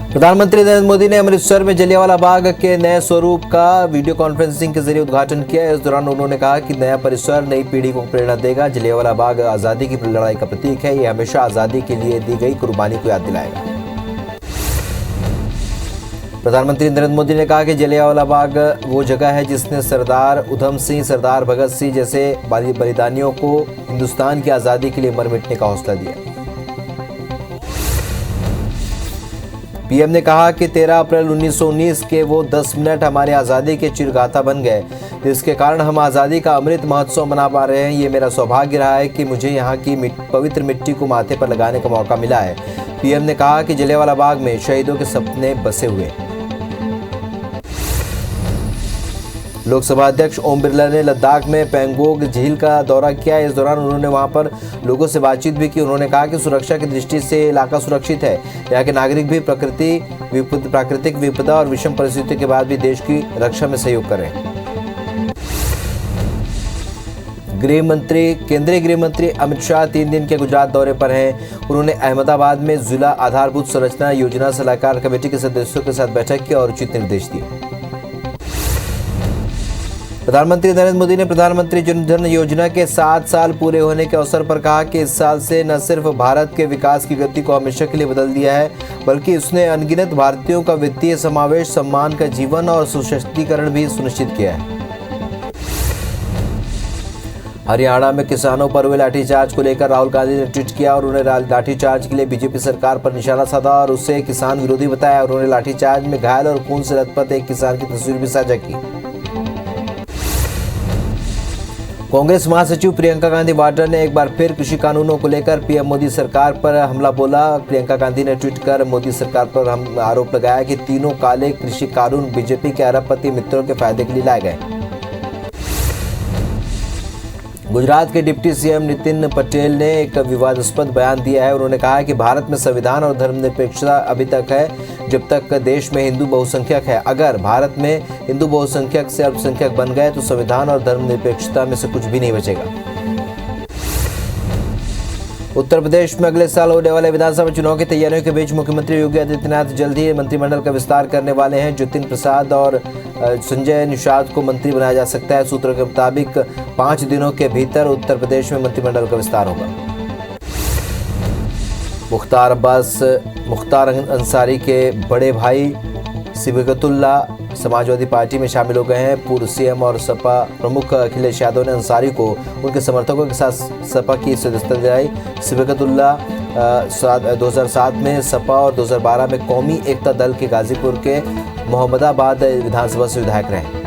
प्रधानमंत्री नरेंद्र मोदी ने अमृतसर में जलियांवाला बाग के नए स्वरूप का वीडियो कॉन्फ्रेंसिंग के जरिए उद्घाटन किया। इस दौरान उन्होंने कहा कि नया परिसर नई पीढ़ी को प्रेरणा देगा। जलियांवाला बाग आज़ादी की लड़ाई का प्रतीक है। ये हमेशा आज़ादी के लिए दी गई कुर्बानी को याद दिलाएगा। प्रधानमंत्री नरेंद्र मोदी ने कहा कि जलियांवाला बाग वो जगह है जिसने सरदार उधम सिंह, सरदार भगत सिंह जैसे बलिदानियों को हिंदुस्तान की आज़ादी के लिए मर मिटने का हौसला दिया। पीएम ने कहा कि 13 अप्रैल 1919 के वो 10 मिनट हमारी आज़ादी के चिरगाथा बन गए, जिसके कारण हम आज़ादी का अमृत महोत्सव मना पा रहे हैं। ये मेरा सौभाग्य रहा है कि मुझे यहाँ की पवित्र मिट्टी को माथे पर लगाने का मौका मिला है। पीएम ने कहा कि जलियांवाला बाग में शहीदों के सपने बसे हुए हैं। लोकसभा अध्यक्ष ओम बिरला ने लद्दाख में पैंगोंग झील का दौरा किया। इस दौरान उन्होंने वहां पर लोगों से बातचीत भी की। उन्होंने कहा कि सुरक्षा की दृष्टि से इलाका सुरक्षित है। यहाँ के नागरिक भी प्राकृतिक विपदा और विषम परिस्थितियों के बाद भी देश की रक्षा में सहयोग कर रहे हैं। केंद्रीय गृह मंत्री अमित शाह 3 दिन के गुजरात दौरे पर हैं। उन्होंने अहमदाबाद में जिला आधारभूत संरचना योजना सलाहकार कमेटी के सदस्यों के साथ बैठक की और उचित निर्देश दिए। प्रधानमंत्री नरेंद्र मोदी ने प्रधानमंत्री जन धन योजना के 7 साल पूरे होने के अवसर पर कहा कि इस साल से न सिर्फ भारत के विकास की गति को हमेशा के लिए बदल दिया है, बल्कि उसने अनगिनत भारतीयों का वित्तीय समावेश, सम्मान का जीवन और सशक्तिकरण भी सुनिश्चित किया है। हरियाणा में किसानों पर हुए लाठीचार्ज को लेकर राहुल गांधी ने ट्वीट किया और उन्हें लाठीचार्ज के लिए बीजेपी सरकार पर निशाना साधा और उसे किसान विरोधी बताया। उन्होंने लाठीचार्ज में घायल और खून से लथपथ एक किसान की तस्वीर भी साझा की। कांग्रेस महासचिव प्रियंका गांधी वाड्रा ने एक बार फिर कृषि कानूनों को लेकर पीएम मोदी सरकार पर हमला बोला। प्रियंका गांधी ने ट्वीट कर मोदी सरकार पर आरोप लगाया कि तीनों काले कृषि कानून बीजेपी के अरबपति मित्रों के फायदे के लिए लाए गए। गुजरात के डिप्टी सीएम नितिन पटेल ने एक विवादास्पद बयान दिया है। उन्होंने कहा कि भारत में संविधान और धर्मनिरपेक्षता अभी तक है जब तक देश में हिंदू बहुसंख्यक है। अगर भारत में हिंदू बहुसंख्यक से अल्पसंख्यक बन गए तो संविधान और धर्मनिरपेक्षता में से कुछ भी नहीं बचेगा। उत्तर प्रदेश में अगले साल होने वाले विधानसभा चुनाव की तैयारियों के बीच मुख्यमंत्री योगी आदित्यनाथ जल्द ही मंत्रिमंडल का विस्तार करने वाले हैं। ज्योतिन प्रसाद और संजय निषाद को मंत्री बनाया जा सकता है। सूत्रों के मुताबिक 5 दिनों के भीतर उत्तर प्रदेश में मंत्रिमंडल का विस्तार होगा। मुख्तार अंसारी के बड़े भाई सिबगतुल्ला समाजवादी पार्टी में शामिल हो गए हैं। पूर्व सीएम और सपा प्रमुख अखिलेश यादव ने अंसारी को उनके समर्थकों के साथ सपा की सदस्यता दिलाई। सिबगतुल्ला 2007 में सपा और 2012 में कौमी एकता दल के गाजीपुर के मोहम्मदाबाद विधानसभा से विधायक रहे।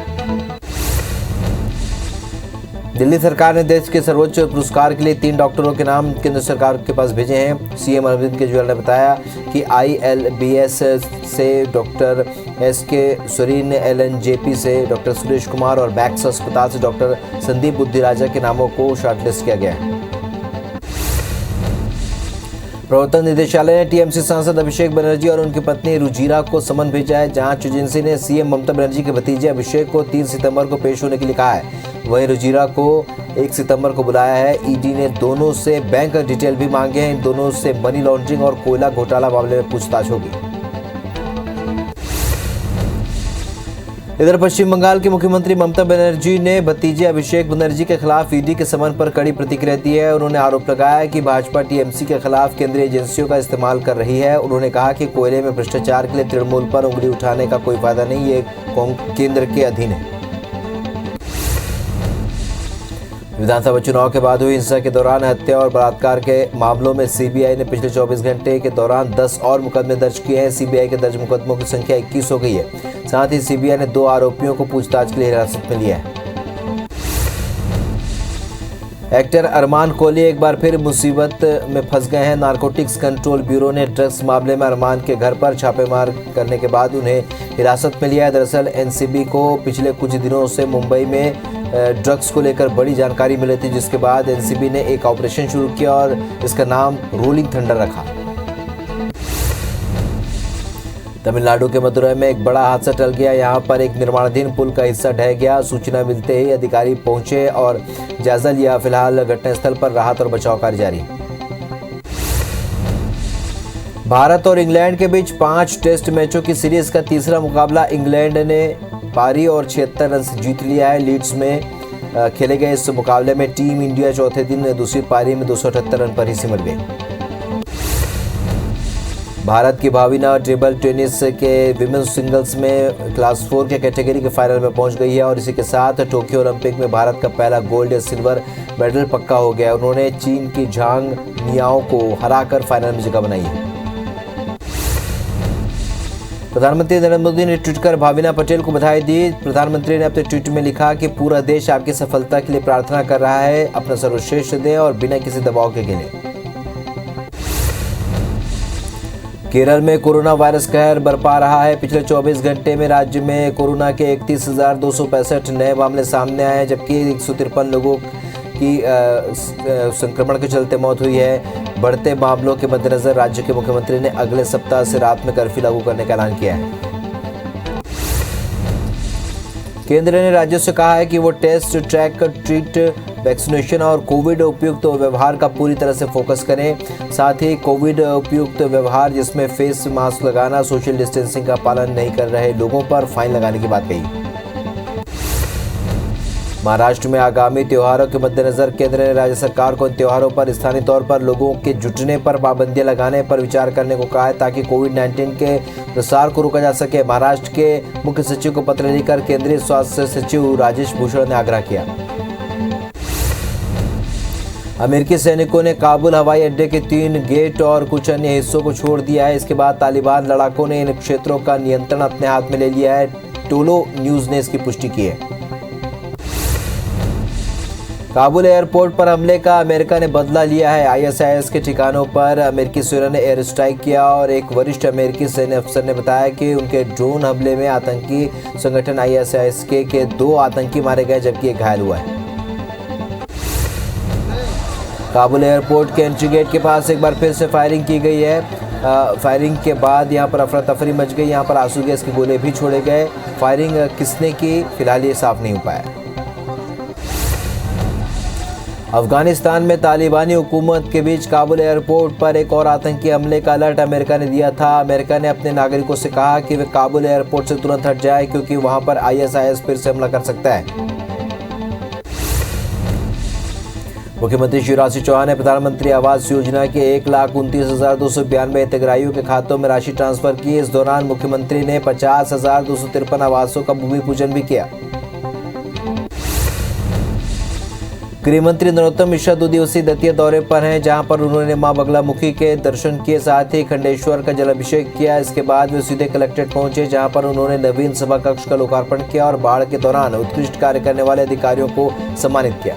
दिल्ली सरकार ने देश के सर्वोच्च पुरस्कार के लिए 3 डॉक्टरों के नाम केंद्र सरकार के पास भेजे हैं। सीएम अरविंद केजरीवाल ने बताया कि ILBS से डॉक्टर SK सोरेन, LNJP से डॉक्टर सुरेश कुमार और मैक्स अस्पताल से डॉक्टर संदीप बुद्धिराजा के नामों को शॉर्टलिस्ट किया गया है। प्रवर्तन निदेशालय ने टीएमसी सांसद अभिषेक बनर्जी और उनकी पत्नी रुजिरा को समन भेजा है। जांच एजेंसी ने सीएम ममता बनर्जी के भतीजे अभिषेक को 3 सितंबर को पेश होने के लिए कहा है। वहीं रुजिरा को 1 सितंबर को बुलाया है। ईडी ने दोनों से बैंक डिटेल भी मांगे हैं। इन दोनों से मनी लॉन्ड्रिंग और कोयला घोटाला मामले में पूछताछ होगी। इधर पश्चिम बंगाल की मुख्यमंत्री ममता बनर्जी ने भतीजे अभिषेक बनर्जी के खिलाफ ईडी के समन पर कड़ी प्रतिक्रिया दी है। उन्होंने आरोप लगाया कि भाजपा टीएमसी के खिलाफ केंद्रीय एजेंसियों का इस्तेमाल कर रही है। उन्होंने कहा कि कोयले में भ्रष्टाचार के लिए तृणमूल पर उंगली उठाने का कोई फायदा नहीं, ये केंद्र के अधीन है। विधानसभा चुनाव के बाद हुई हिंसा के दौरान हत्या और बलात्कार के मामलों में सीबीआई ने पिछले 24 घंटे के दौरान 10 और मुकदमे दर्ज किए हैं। सीबीआई के दर्ज मुकदमों की संख्या 21 हो गई है। साथ ही सीबीआई ने 2 आरोपियों को पूछताछ के लिए हिरासत में लिया है। एक्टर अरमान कोहली एक बार फिर मुसीबत में फंस गए हैं। नारकोटिक्स कंट्रोल ब्यूरो ने ड्रग्स मामले में अरमान के घर पर छापेमार करने के बाद उन्हें हिरासत में लिया है। दरअसल एनसीबी को पिछले कुछ दिनों से मुंबई में ड्रग्स को लेकर बड़ी जानकारी मिली थी, जिसके बाद एनसीबी ने एक ऑपरेशन शुरू किया और इसका नाम रोलिंग थंडर रखा। तमिलनाडु के मदुरई में एक बड़ा हादसा टल गया। यहाँ पर एक निर्माणाधीन पुल का हिस्सा ढह गया। सूचना मिलते ही अधिकारी पहुंचे और जायजा लिया। फिलहाल घटनास्थल पर राहत और बचाव कार्य जारी है। भारत और इंग्लैंड के बीच 5 टेस्ट मैचों की सीरीज का तीसरा मुकाबला इंग्लैंड ने पारी और 76 रन से जीत लिया है। लीड्स में खेले गए इस मुकाबले में टीम इंडिया चौथे दिन दूसरी पारी में 278 रन पर ही सिमट गई। भारत की भाविना टेबल टेनिस के विमेंस सिंगल्स में क्लास 4 के कैटेगरी के फाइनल में पहुंच गई है और इसी के साथ टोक्यो ओलंपिक में भारत का पहला गोल्ड या सिल्वर मेडल पक्का हो गया। उन्होंने चीन की झांग मियाओ को हराकर फाइनल में जगह बनाई है। प्रधानमंत्री नरेंद्र मोदी ने ट्वीट कर भाविना पटेल को बधाई दी। प्रधानमंत्री ने अपने ट्वीट में लिखा कि पूरा देश आपकी सफलता के लिए प्रार्थना कर रहा है। अपना सर्वश्रेष्ठ दें और बिना किसी दबाव के खेलें। केरल में कोरोना वायरस कहर बरपा रहा है। पिछले 24 घंटे में राज्य में कोरोना के 31,265 नए मामले सामने आए हैं, जबकि 153 लोगों की संक्रमण के चलते मौत हुई है। बढ़ते मामलों के मद्देनजर राज्य के मुख्यमंत्री ने अगले सप्ताह से रात में कर्फ्यू लागू करने का ऐलान किया है। केंद्र ने राज्यों से कहा है कि वो टेस्ट, ट्रैक, ट्रीट, वैक्सीनेशन और कोविड उपयुक्त व्यवहार का पूरी तरह से फोकस करें। साथ ही कोविड उपयुक्त व्यवहार जिसमें फेस मास्क लगाना, सोशल डिस्टेंसिंग का पालन नहीं कर रहे लोगों पर फाइन लगाने की बात कही। महाराष्ट्र में आगामी त्योहारों के मद्देनजर केंद्र ने राज्य सरकार को इन त्योहारों पर स्थानीय तौर पर लोगों के जुटने पर पाबंदियां लगाने पर विचार करने को कहा है, ताकि कोविड-19 के प्रसार को रोका जा सके। महाराष्ट्र के मुख्य सचिव को पत्र लिखकर केंद्रीय स्वास्थ्य सचिव राजेश भूषण ने आग्रह किया। अमेरिकी सैनिकों ने काबुल हवाई अड्डे के 3 गेट और कुछ अन्य हिस्सों को छोड़ दिया है। इसके बाद तालिबान लड़ाकों ने इन क्षेत्रों का नियंत्रण अपने हाथ में ले लिया है। टोलो न्यूज ने इसकी पुष्टि की है। काबुल एयरपोर्ट पर हमले का अमेरिका ने बदला लिया है। आईएसआईएस के ठिकानों पर अमेरिकी सेना ने एयर स्ट्राइक किया और एक वरिष्ठ अमेरिकी सैन्य अफसर ने बताया कि उनके ड्रोन हमले में आतंकी संगठन आईएसआईएस के 2 आतंकी मारे गए, जबकि एक घायल हुआ है। काबुल एयरपोर्ट के एंट्री गेट के पास एक बार फिर से फायरिंग की गई है। फायरिंग के बाद यहां पर अफरा तफरी मच गई। यहां पर आंसू गैस के गोले भी छोड़े गए। फायरिंग किसने की, फिलहाल ये साफ नहीं हो पाया। अफगानिस्तान में तालिबानी हुकूमत के बीच काबुल एयरपोर्ट पर एक और आतंकी हमले का अलर्ट अमेरिका ने दिया था। अमेरिका ने अपने नागरिकों से कहा कि वे काबुल एयरपोर्ट से तुरंत हट जाए, क्योंकि वहां पर आईएसआईएस फिर से हमला कर सकता है। मुख्यमंत्री शिवराज सिंह चौहान ने प्रधानमंत्री आवास योजना के 1,29,292 हितग्राहियों के खातों में राशि ट्रांसफर की। इस दौरान मुख्यमंत्री ने 50,253 आवासों का भूमि पूजन भी किया। गृह मंत्री नरोत्तम मिश्रा 2 दिवसीय दतिया दौरे पर हैं, जहां पर उन्होंने मां बगलामुखी के दर्शन किए, साथ ही खंडेश्वर का जलाभिषेक किया। इसके बाद वे सीधे कलेक्ट्रेट पहुंचे, जहां पर उन्होंने नवीन सभा कक्ष का लोकार्पण किया और बाढ़ के दौरान उत्कृष्ट कार्य करने वाले अधिकारियों को सम्मानित किया।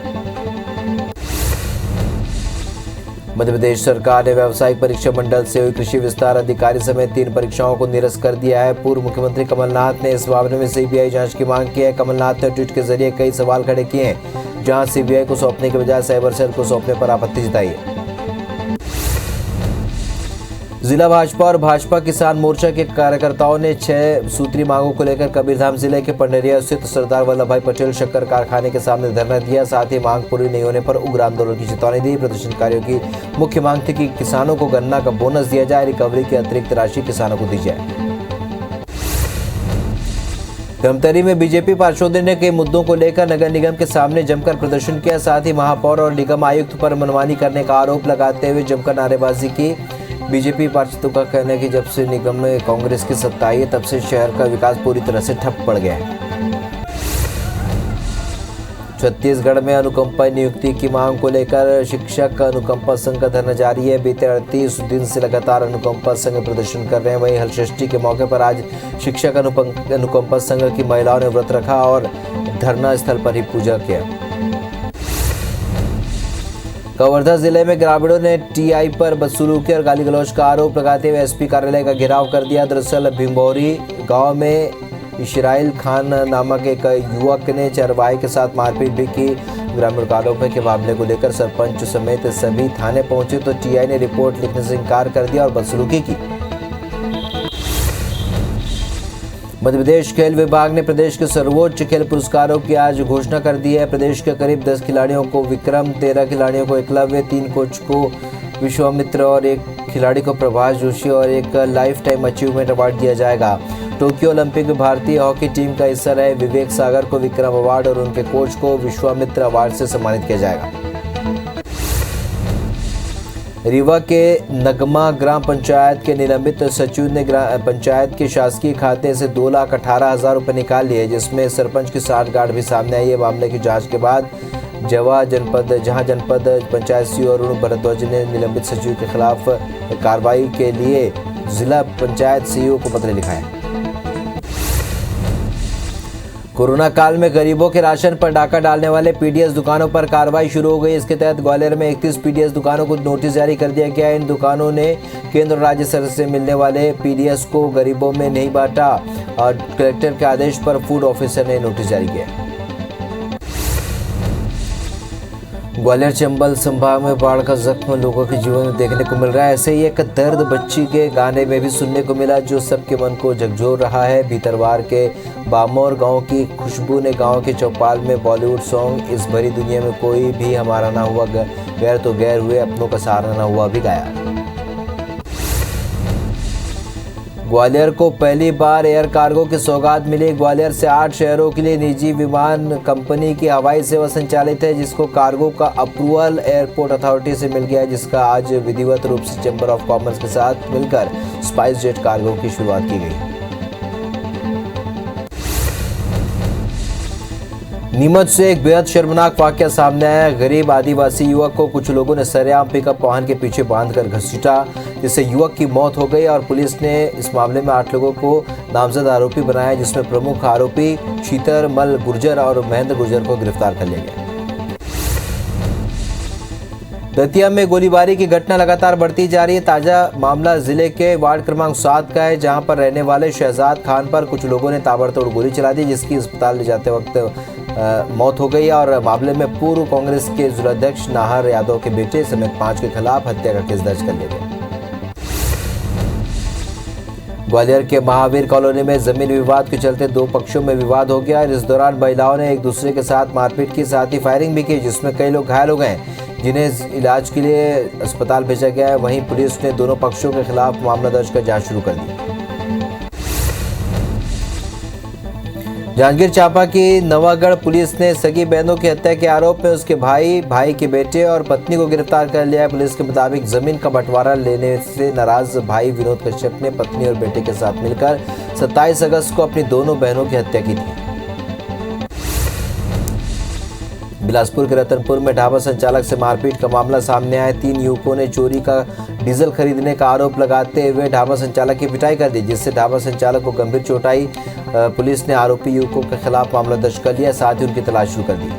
मध्य प्रदेश सरकार ने व्यावसायिक परीक्षा मंडल से हुई कृषि विस्तार अधिकारी समेत 3 परीक्षाओं को निरस्त कर दिया है। पूर्व मुख्यमंत्री कमलनाथ ने इस मामले में सीबीआई जांच की मांग की है। कमलनाथ ने ट्वीट के जरिए कई सवाल खड़े किए हैं, जहां सीबीआई को सौंपने के बजाय साइबर सेल को सौंपने पर आपत्ति जताई है। जिला भाजपा और भाजपा किसान मोर्चा के कार्यकर्ताओं ने 6 सूत्री मांगों को लेकर कबीरधाम जिले के पंडरिया स्थित सरदार वल्लभ भाई पटेल शक्कर कारखाने के सामने धरना दिया। साथ ही मांग पूरी नहीं होने पर उग्र आंदोलन की चेतावनी दी। प्रदर्शनकारियों की मुख्य मांग थी कि किसानों को गन्ना का बोनस दिया जाए, रिकवरी की अतिरिक्त राशि किसानों को दी जाए। धमतरी में बीजेपी पार्षदों ने कई मुद्दों को लेकर नगर निगम के सामने जमकर प्रदर्शन किया। साथ ही महापौर और निगम आयुक्त पर मनमानी करने का आरोप लगाते हुए जमकर नारेबाजी की। बीजेपी पार्षदों का कहना है कि जब से निगम में कांग्रेस की सत्ता आई है, तब से शहर का विकास पूरी तरह से ठप पड़ गया है। छत्तीसगढ़ में अनुकंपा नियुक्ति की मांग को लेकर शिक्षक अनुकंपा संघ का धरना जारी है। बीते 38 दिन से लगातार अनुकंपा संघ प्रदर्शन कर रहे हैं। वहीं हलषष्ठी के मौके पर आज शिक्षक अनुकंपा संघ की महिलाओं ने व्रत रखा और धरना स्थल पर ही पूजा किया। कवर्धा जिले में ग्रामीणों ने टीआई पर बदसलूकी और गाली गलौज का आरोप लगाते हुए एसपी कार्यालय का घेराव कर दिया। दरअसल भिंभौरी गांव में इशराइल खान नामक एक युवक ने चरवाहे के साथ मारपीट भी की। ग्रामीण का आरोप है कि मामले को लेकर सरपंच समेत सभी थाने पहुंचे तो टीआई ने रिपोर्ट लिखने से इनकार कर दिया और बदसलूकी की। मध्य प्रदेश खेल विभाग ने प्रदेश के सर्वोच्च खेल पुरस्कारों की आज घोषणा कर दी है। प्रदेश के करीब 10 खिलाड़ियों को विक्रम, 13 खिलाड़ियों को एकलव्य, 3 कोच को विश्वामित्र और एक खिलाड़ी को प्रभास जोशी और एक लाइफ टाइम अचीवमेंट अवार्ड दिया जाएगा। टोक्यो ओलंपिक में भारतीय हॉकी टीम का हिस्सा रहे विवेक सागर को विक्रम अवार्ड और उनके कोच को विश्वामित्र अवार्ड से सम्मानित किया जाएगा। रीवा के नगमा ग्राम पंचायत के निलंबित सचिव ने पंचायत के शासकीय खाते से 2,18,000 रुपये निकाल लिए, जिसमें सरपंच की साठगांठ भी सामने आई है। मामले की जांच के बाद जहां जनपद पंचायत सीईओ अरुण भरद्वाज ने निलंबित सचिव के खिलाफ कार्रवाई के लिए जिला पंचायत सीईओ को पत्र लिखा है। कोरोना काल में गरीबों के राशन पर डाका डालने वाले पीडीएस दुकानों पर कार्रवाई शुरू हो गई। इसके तहत ग्वालियर में 31 पीडीएस दुकानों को नोटिस जारी कर दिया गया। इन दुकानों ने केंद्र और राज्य सरकार से मिलने वाले पीडीएस को गरीबों में नहीं बांटा और कलेक्टर के आदेश पर फूड ऑफिसर ने नोटिस जारी किया। ग्वालियर चंबल संभाग में बाढ़ का जख्म लोगों के जीवन में देखने को मिल रहा है। ऐसे ही एक दर्द बच्ची के गाने में भी सुनने को मिला जो सबके मन को झकझोर रहा है। भीतरवार के बामोर गांव की खुशबू ने गांव के चौपाल में बॉलीवुड सॉन्ग इस भरी दुनिया में कोई भी हमारा ना हुआ गैर तो गैर हुए अपनों का सहारा ना हुआ भी गाया। ग्वालियर को पहली बार एयर कार्गो की सौगात मिली। ग्वालियर से 8 शहरों के लिए निजी विमान कंपनी की हवाई सेवा संचालित है, जिसको कार्गो का अप्रूवल एयरपोर्ट अथॉरिटी से मिल गया है, जिसका आज विधिवत रूप से चैम्बर ऑफ कॉमर्स के साथ मिलकर स्पाइस जेट कार्गो की शुरुआत की गई। नीमच से एक बेहद शर्मनाक वाकया सामने आया। गरीब आदिवासी युवक को कुछ लोगों ने सरेआम पिकअप वाहन के पीछे बांधकर घसीटा, जिससे युवक की मौत हो गई और पुलिस ने इस मामले में 8 लोगों को नामजद आरोपी बनाया, जिसमें प्रमुख आरोपी शीतरमल गुर्जर और महेंद्र गुर्जर को गिरफ्तार कर लिया गया। दतिया में गोलीबारी की घटना लगातार बढ़ती जा रही है। ताजा मामला जिले के वार्ड क्रमांक 7 का है, जहां पर रहने वाले शहजाद खान पर कुछ लोगों ने ताबड़तोड़ गोली चला दी, जिसकी अस्पताल ले जाते वक्त मौत हो गई और मामले में पूर्व कांग्रेस के जिलाध्यक्ष नाहर यादव के बेटे समेत 5 के खिलाफ हत्या का केस दर्ज कर लिया गया। ग्वालियर के महावीर कॉलोनी में जमीन विवाद के चलते 2 पक्षों में विवाद हो गया। इस दौरान महिलाओं ने एक दूसरे के साथ मारपीट की, साथ ही फायरिंग भी की, जिसमें कई लोग घायल हो गए, जिन्हें इलाज के लिए अस्पताल भेजा गया है। वहीं पुलिस ने दोनों पक्षों के खिलाफ मामला दर्ज कर जांच शुरू कर दी। जांजगीर चांपा की नवागढ़ पुलिस ने सगी बहनों की हत्या के आरोप में उसके भाई के बेटे और पत्नी को गिरफ्तार कर लिया है। पुलिस के मुताबिक जमीन का बंटवारा लेने से नाराज भाई विनोद कश्यप ने पत्नी और बेटे के साथ मिलकर 27 अगस्त को अपनी दोनों बहनों की हत्या की थी। बिलासपुर के रतनपुर में ढाबा संचालक से मारपीट का मामला सामने आया। 3 युवकों ने चोरी का डीजल खरीदने का आरोप लगाते हुए ढाबा संचालक की पिटाई कर दी, जिससे ढाबा संचालक को गंभीर चोट आई। पुलिस ने आरोपी युवकों के खिलाफ मामला दर्ज कर लिया, साथ ही उनकी तलाश शुरू कर दी।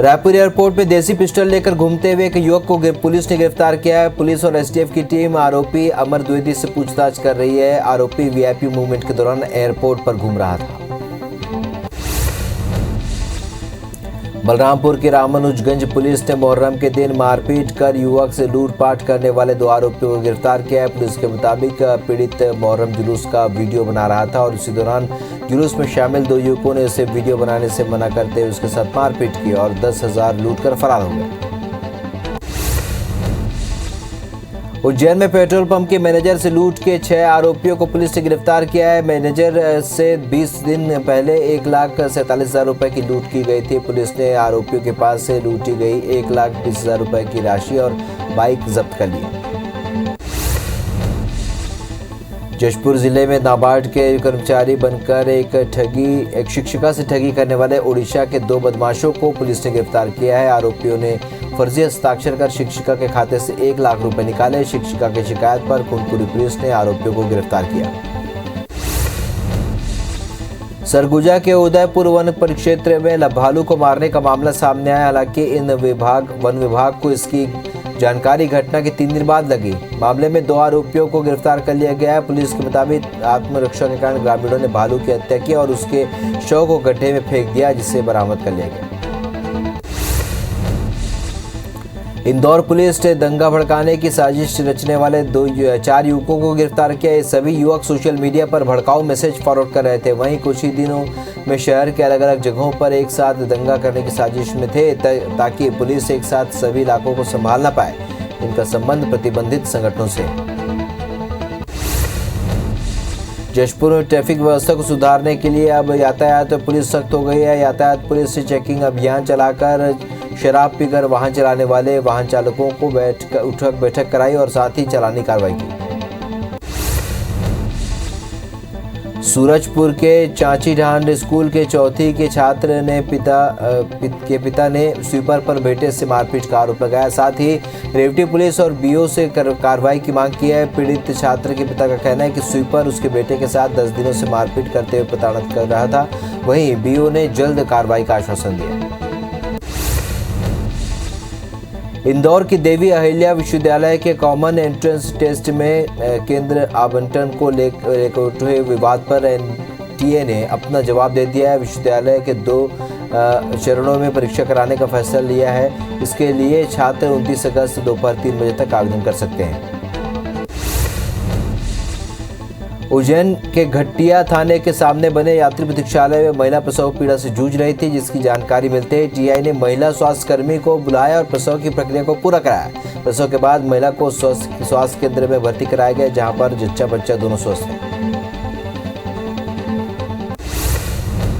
रायपुर एयरपोर्ट में देसी पिस्टल लेकर घूमते हुए एक युवक को पुलिस ने गिरफ्तार किया है। पुलिस और एसटीएफ की टीम आरोपी अमर द्विवेदी से पूछताछ कर रही है। आरोपी वीआईपी मूवमेंट के दौरान एयरपोर्ट पर घूम रहा था। बलरामपुर के रामानुजगंज पुलिस ने मुहर्रम के दिन मारपीट कर युवक से लूटपाट करने वाले 2 आरोपियों को गिरफ्तार किया है। पुलिस के मुताबिक पीड़ित मुहर्रम जुलूस का वीडियो बना रहा था और इसी दौरान जुलूस में शामिल 2 युवकों ने उसे वीडियो बनाने से मना करते हुए उसके साथ मारपीट की और 10,000 लूटकर फरार हो गए। उज्जैन में पेट्रोल पंप के मैनेजर से लूट के 6 आरोपियों को पुलिस ने गिरफ्तार किया है। मैनेजर से 20 दिन पहले 1,47,000 रुपए की लूट की गई थी। पुलिस ने आरोपियों के पास से लूटी गई 1,20,000 रुपए की राशि और बाइक जब्त कर ली। जशपुर जिले में नाबार्ड के कर्मचारी बनकर एक शिक्षिका से ठगी करने वाले ओडिशा के 2 बदमाशों को पुलिस ने गिरफ्तार किया है। आरोपियों ने फर्जी हस्ताक्षर कर शिक्षिका के खाते से 1 लाख रुपए निकाले। शिक्षिका की शिकायत पर कुनकुरी पुलिस ने आरोपियों को गिरफ्तार किया। सरगुजा के उदयपुर वन परिक्षेत्र में भालू को मारने का मामला सामने आया। हालांकि वन विभाग को इसकी जानकारी घटना के 3 दिन बाद लगी। मामले में 2 आरोपियों को गिरफ्तार कर लिया गया है। पुलिस के मुताबिक आत्मरक्षा के कारण ग्रामीणों ने भालू की हत्या की और उसके शव को गड्ढे में फेंक दिया, जिसे बरामद कर लिया गया। इंदौर पुलिस ने दंगा भड़काने की साजिश रचने वाले 4 युवकों को गिरफ्तार किया। ये सभी युवक सोशल मीडिया पर भड़काऊ मैसेज फॉरवर्ड कर रहे थे। वहीं कुछ ही दिनों में शहर के अलग अलग जगहों पर एक साथ दंगा करने की साजिश में थे ताकि पुलिस एक साथ सभी इलाकों को संभाल न पाए। इनका संबंध प्रतिबंधित संगठनों से। जशपुर में ट्रैफिक व्यवस्था को सुधारने के लिए अब यातायात पुलिस सख्त हो गई है। यातायात पुलिस ने चेकिंग अभियान चलाकर शराब पीकर वाहन चलाने वाले वाहन चालकों को उठक बैठक कराई और साथ ही चालानी कार्रवाई की। सूरजपुर के चाची ढांड स्कूल के चौथी के छात्र ने पिता ने स्वीपर पर बेटे से मारपीट का आरोप लगाया। साथ ही रेवटी पुलिस और बीओ से कार्रवाई की मांग की है। पीड़ित छात्र के पिता का कहना है कि स्वीपर उसके बेटे के साथ 10 दिनों से मारपीट करते हुए प्रताड़ित कर रहा था। वहीं बीओ ने जल्द कार्रवाई का आश्वासन दिया। इंदौर की देवी अहिल्या विश्वविद्यालय के कॉमन एंट्रेंस टेस्ट में केंद्र आवंटन को लेकर उठे विवाद पर एनटीए ने अपना जवाब दे दिया है। विश्वविद्यालय के 2 चरणों में परीक्षा कराने का फैसला लिया है। इसके लिए छात्र 29 अगस्त दोपहर 3 बजे तक आवेदन कर सकते हैं। उज्जैन के घटिया थाने के सामने बने यात्री प्रतीक्षालय में महिला प्रसव पीड़ा से जूझ रही थी, जिसकी जानकारी मिलते ही टीआई ने महिला स्वास्थ्य कर्मी को बुलाया और प्रसव की प्रक्रिया को पूरा कराया। प्रसव के बाद महिला को स्वास्थ्य केंद्र में भर्ती कराया गया, जहां पर जच्चा बच्चा दोनों स्वस्थ हैं।